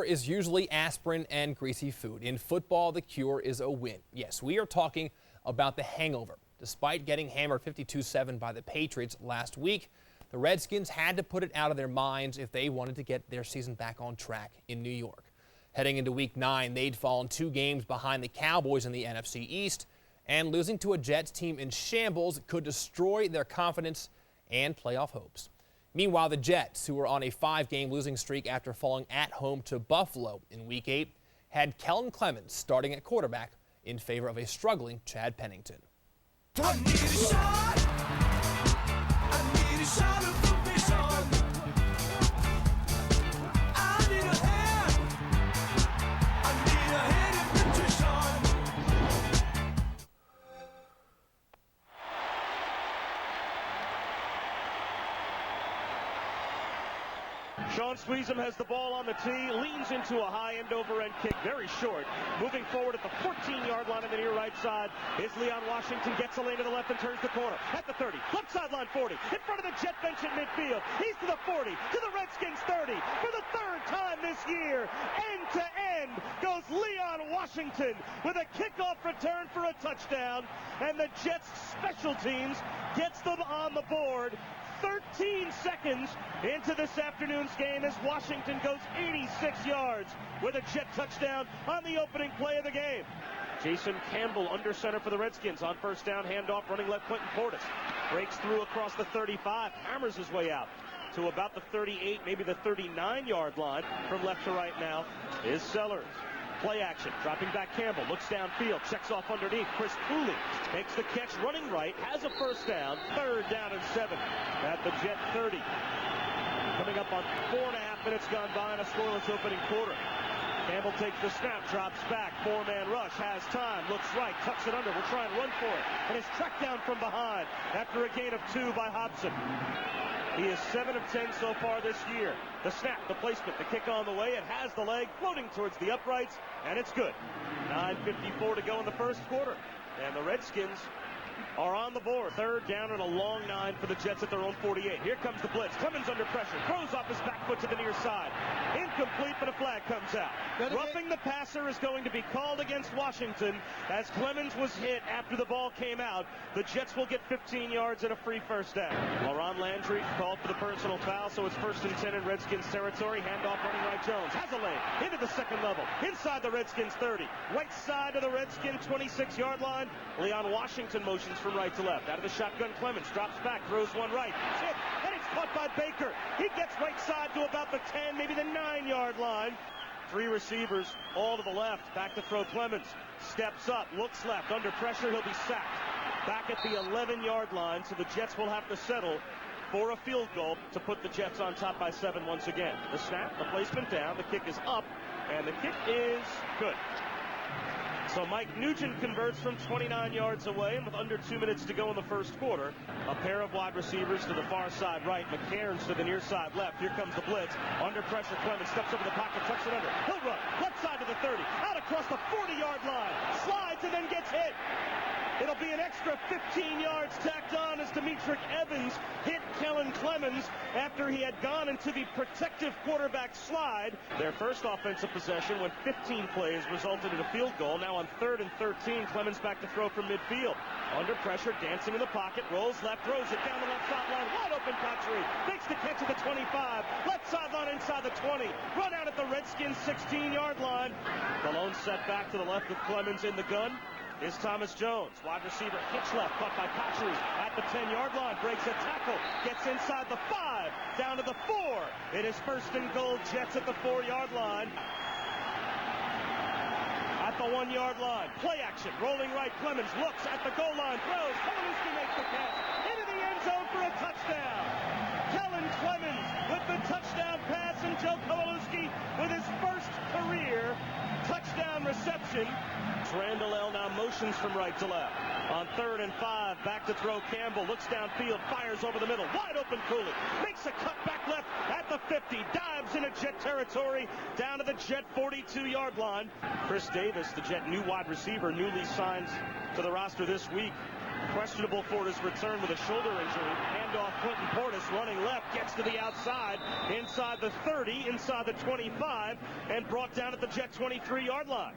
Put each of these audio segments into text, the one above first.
Is usually aspirin and greasy food. In football, the cure is a win. Yes, we are talking about the hangover. Despite getting hammered 52-7 by the Patriots last week, the Redskins had to put it out of their minds if they wanted to get their season back on track in New York. Heading into Week 9, they'd fallen 2 games behind the Cowboys in the NFC East, and losing to a Jets team in shambles could destroy their confidence and playoff hopes. Meanwhile, the Jets, who were on a 5-game losing streak after falling at home to Buffalo in Week 8, had Kellen Clemens starting at quarterback in favor of a struggling Chad Pennington. I need a shot. I need a shot of permission. I need a hand. I need a hand of nutrition. Sean Sweezum has the ball on the tee, leans into a high end over end kick, very short. Moving forward at the 14-yard line on the near right side is Leon Washington, gets a lane to the left and turns the corner. At the 30, left sideline 40, in front of the Jet bench at midfield. He's to the 40, to the Redskins 30. For the 3rd time this year, end to end goes Leon Washington with a kickoff return for a touchdown. And the Jets special teams gets them on the board. 13 seconds into this afternoon's game as Washington goes 86 yards with a Jet touchdown on the opening play of the game. Jason Campbell under center for the Redskins on first down, handoff, running left, Quentin Portis. Breaks through across the 35, hammers his way out to about the 38, maybe the 39-yard line. From left to right now is Sellers. Play action, dropping back Campbell, looks downfield, checks off underneath. Chris Cooley makes the catch, running right, has a first down. 3rd down and 7 at the Jet 30. Coming up on 4.5 minutes gone by in a scoreless opening quarter. Campbell takes the snap, drops back, 4-man rush, has time, looks right, tucks it under, will try and run for it, and is tracked down from behind after a gain of 2 by Hobson. He is 7 of 10 so far this year. The snap, the placement, the kick on the way. It has the leg floating towards the uprights, and it's good. 9:54 to go in the first quarter, and the Redskins are on the board. 3rd down and a long 9 for the Jets at their own 48. Here comes the blitz. Clemens under pressure. Throws off his back foot to the near side. Incomplete, but a flag comes out. Roughing the passer is going to be called against Washington as Clemens was hit after the ball came out. The Jets will get 15 yards and a free first down. Laurent Landry called for the personal foul, so it's 1st and 10 in Redskins territory. Handoff running right Jones. Has a lane into the second level. Inside the Redskins 30. Right side of the Redskins 26-yard line. Leon Washington motions from right to left. Out of the shotgun, Clemens drops back, throws one right. It's hit, and it's caught by Baker. He gets right side to about the 10, maybe the 9-yard line. 3 receivers, all to the left. Back to throw Clemens. Steps up, looks left, under pressure, he'll be sacked. Back at the 11-yard line, so the Jets will have to settle for a field goal to put the Jets on top by 7 once again. The snap, the placement down, the kick is up, and the kick is good. So Mike Nugent converts from 29 yards away, and with under 2 minutes to go in the first quarter, a pair of wide receivers to the far side right, McCairns to the near side left. Here comes the blitz. Under pressure, Clemens steps over the pocket, tucks it under. He'll run. Left side to the 30. Out across the 40-yard line. Slides and then gets hit. It'll be an extra 15 yards tacked on as Demetric Evans hit Kellen Clemens after he had gone into the protective quarterback slide. Their first offensive possession went 15 plays, resulted in a field goal. Now on 3rd and 13, Clemens back to throw from midfield. Under pressure, dancing in the pocket, rolls left, throws it down the left sideline. Wide open Patry. Makes the catch at the 25. Left sideline inside the 20. Run out at the Redskins 16-yard line. The lone set back to the left with Clemens in the gun is Thomas Jones. Wide receiver, hitch left, caught by Patry at the 10-yard line, breaks a tackle, gets inside the 5, down to the 4. It is 1st and goal, Jets at the 4-yard line. At the 1-yard line, play action, rolling right, Clemens looks at the goal line, throws, Kowalewski makes the catch, into the end zone for a touchdown. Kellen Clemens with the touchdown pass, and Joe Kowalewski with his first career touchdown reception. Randall L. now motions from right to left. On 3rd and 5, back to throw Campbell. Looks downfield, fires over the middle. Wide open Cooley. Makes a cut back left at the 50. Dives into Jet territory down to the Jet 42-yard line. Chris Davis, the Jet new wide receiver, newly signed to the roster this week. questionable for his return with a shoulder injury. Handoff, Clinton Portis running left, gets to the outside, inside the 30, inside the 25, and brought down at the Jet 23-yard line.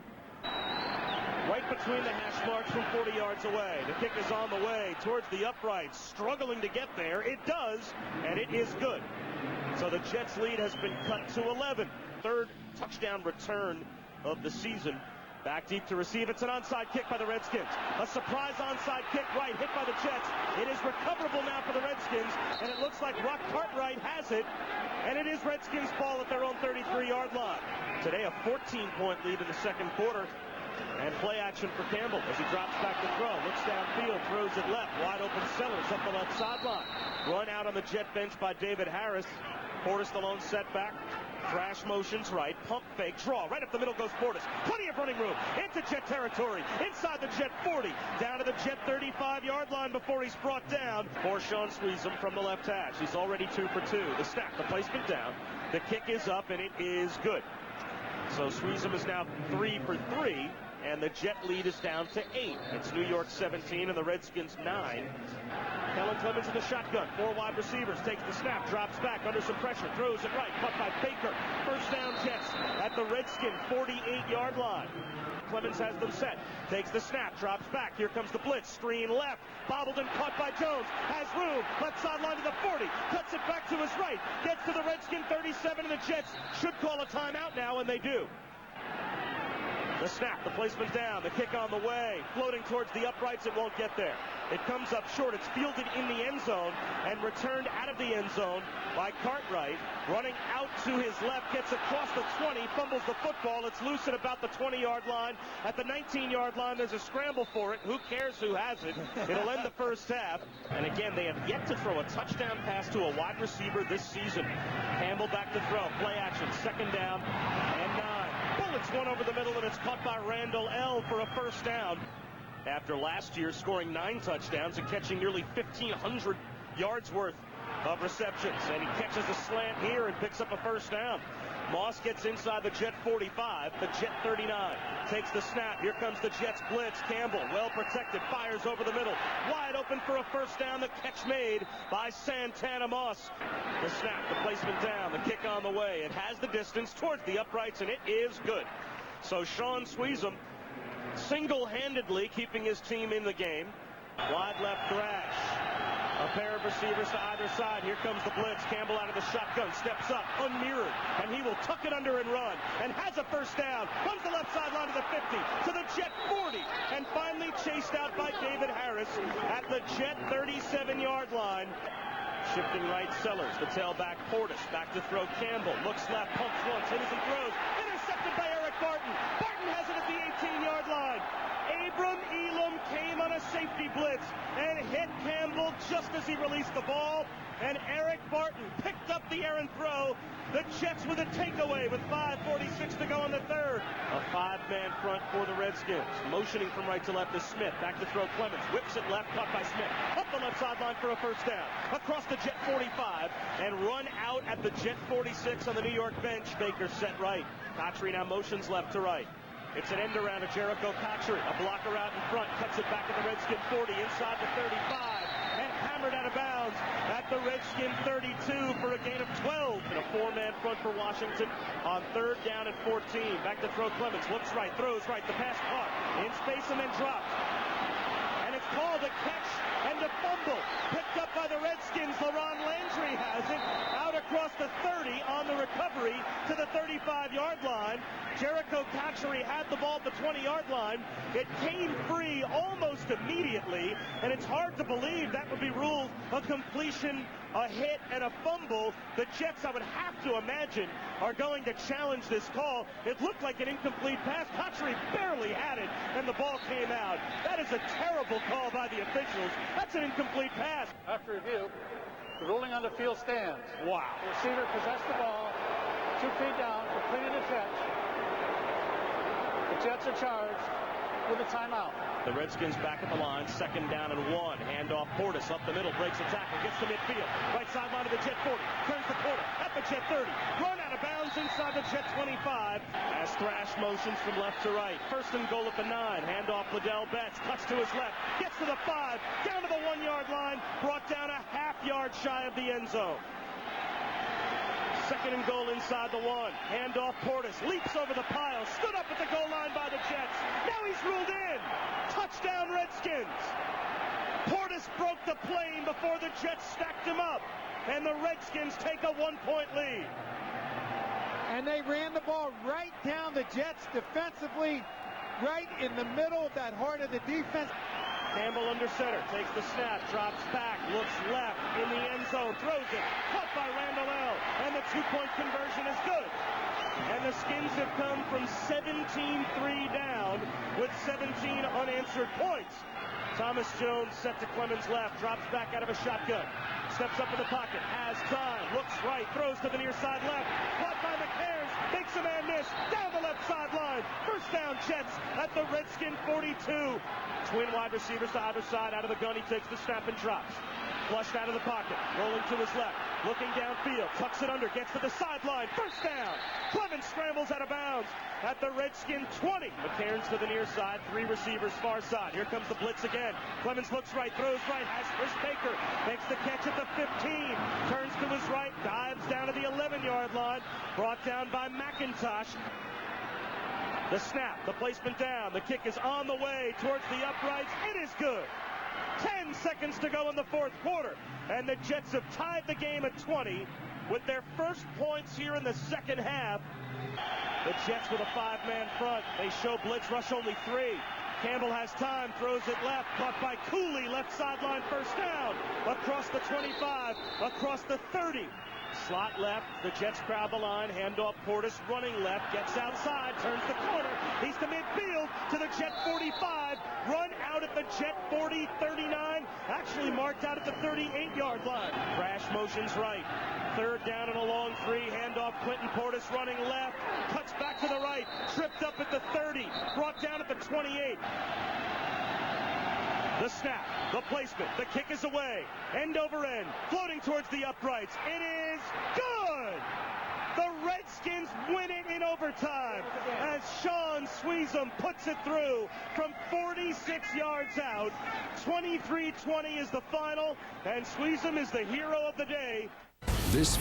Right between the hash marks from 40 yards away. The kick is on the way towards the uprights, struggling to get there. It does, and it is good. So the Jets' lead has been cut to 11. Third touchdown return of the season. Back deep to receive. It's an onside kick by the Redskins. A surprise onside kick right, hit by the Jets. It is recoverable now for the Redskins, and it looks like Rock Cartwright has it, and it is Redskins' ball at their own 33-yard line. Today, a 14-point lead in the second quarter. And play action for Campbell as he drops back to throw. Looks downfield, throws it left. Wide open Sellers up the left sideline. Run out on the Jet bench by David Harris. Portis the lone setback. Crash motions right. Pump fake. Draw. Right up the middle goes Portis. Plenty of running room. Into Jet territory. Inside the Jet 40. Down to the Jet 35-yard line before he's brought down. For Sean Sweezum from the left hash. He's already 2 for 2. The snap. The placement down. The kick is up, and it is good. So Sweezum is now 3 for 3, and the Jet lead is down to 8. It's New York 17 and the Redskins 9. Kellen Clemens in the shotgun. 4 wide receivers. Takes the snap. Drops back under some pressure. Throws it right. Caught by Baker. First down Jets at the Redskin 48-yard line. Clemens has them set. Takes the snap. Drops back. Here comes the blitz. Screen left. Bobbled and caught by Jones. Has room. Left sideline to the 40. Cuts it back to his right. Gets to the Redskin 37, and the Jets should call a timeout now, and they do. The snap, the placement down, the kick on the way, floating towards the uprights, it won't get there. It comes up short, it's fielded in the end zone and returned out of the end zone by Cartwright. Running out to his left, gets across the 20, fumbles the football. It's loose at about the 20-yard line. At the 19-yard line, there's a scramble for it. Who cares who has it? It'll end the first half. And again, they have yet to throw a touchdown pass to a wide receiver this season. Campbell back to throw, play action, second down and 9. Bullets one over the middle, and it's caught by Randall L. for a first down. After last year scoring 9 touchdowns and catching nearly 1,500 yards worth of receptions. And he catches a slant here and picks up a first down. Moss gets inside the Jet 45, the Jet 39. Takes the snap. Here comes the Jets blitz. Campbell, well protected, fires over the middle. Wide open for a first down. The catch made by Santana Moss. The snap, the placement down, the kick on the way. It has the distance towards the uprights, and it is good. So Sean Sweezum single-handedly keeping his team in the game. Wide left thrash. A pair of receivers to either side. Here comes the blitz. Campbell out of the shotgun. Steps up, unmirrored. And he will tuck it under and run. And has a first down. Runs the left sideline to the 50. To the Jet 40. And finally chased out by David Harris at the Jet 37-yard line. Shifting right, Sellers. The tailback, Portis. Back to throw, Campbell. Looks left, pumps once, hits and throws. Intercepted by Eric Barton. Barton has it at the 18-yard line. Abram Elam came on a safety blitz and hit Campbell just as he released the ball. And Eric Barton picked up the errant throw. The Jets with a takeaway with 5:46 to go in the third. A 5-man front for the Redskins. Motioning from right to left is Smith. Back to throw Clemens. Whips it left, caught by Smith. Up the left sideline for a first down. Across the Jet 45 and run out at the Jet 46 on the New York bench. Baker set right. Cotchery now motions left to right. It's an end around to Jericho Cotchery. A blocker out in front. Cuts it back at the Redskin 40 inside the 35. And hammered out of bounds at the Redskin 32 for a gain of 12. And a 4-man front for Washington on third down and 14. Back to throw Clemens. Looks right, throws right. The pass caught in space and then dropped. And it's called a catch and a fumble. Picked up by the Redskins. LaRon Landry has it. Out across the 30 on the recovery to the 35-yard line. Jericho Cotchery had the ball at the 20-yard line. It came free almost immediately, and it's hard to believe that would be ruled a completion, a hit, and a fumble. The Jets, I would have to imagine, are going to challenge this call. It looked like an incomplete pass. Cotchery barely had it, and the ball came out. That is a terrible call by the officials. That's an incomplete pass. After review, the ruling on the field stands. Wow. The receiver possessed the ball, 2 feet down, completed the catch. The Jets are charged with a timeout. The Redskins back at the line, second down and 1. Handoff Portis up the middle, breaks a tackle, gets to midfield. Right sideline of the Jet 40, turns the corner at the Jet 30. Run out of bounds inside the Jet 25 as thrash motions from left to right. First and goal at the 9. Handoff Liddell Betts. Cuts to his left. Gets to the 5. Down to the 1-yard line. Brought down a half-yard shy of the end zone. Second and goal inside the 1. Handoff Portis. Leaps over the pile. Stood up at the goal line by the Jets. Now he's ruled in. Touchdown Redskins. Portis broke the plane before the Jets stacked him up. And the Redskins take a 1-point lead. And they ran the ball right down the Jets defensively, right in the middle of that heart of the defense. Campbell under center, takes the snap, drops back, looks left, in the end zone, throws it, caught by Randall L. And the 2-point conversion is good. And the Skins have come from 17-3 down with 17 unanswered points. Thomas Jones set to Clemens' left, drops back out of a shotgun, steps up in the pocket, has time, looks right, throws to the near side left, caught by McCares, makes a man miss, down the left sideline. First down Jets at the Redskin 42. Twin wide receivers to either side. Out of the gun, he takes the snap and drops. Flushed out of the pocket, rolling to his left, looking downfield, tucks it under, gets to the sideline, first down. Clemens scrambles out of bounds at the Redskin 20. McCairns to the near side, 3 receivers far side. Here comes the blitz again. Clemens looks right, throws right, has Chris Baker, makes the catch at the 15, turns to his right, dives down to the 11-yard line, brought down by McIntosh. The snap, the placement down, the kick is on the way towards the uprights. It is good. 10 seconds to go in the fourth quarter, and the Jets have tied the game at 20 with their first points here in the second half. The Jets with a 5-man front. They show blitz rush only 3. Campbell has time, throws it left, caught by Cooley, left sideline, first down, across the 25, across the 30. Slot left, the Jets crowd the line, handoff Portis running left, gets outside, turns the corner, he's to midfield, to the Jet 45, run out at the Jet 40, 39, actually marked out at the 38-yard line. Crash motions right, third down and a long 3, handoff Clinton Portis running left, cuts back to the right, tripped up at the 30, brought down at the 28. The snap, the placement, the kick is away, end over end, floating towards the uprights. It is good! The Redskins win it in overtime as Sean Sweezum puts it through from 46 yards out. 23-20 is the final, and Sweezum is the hero of the day. This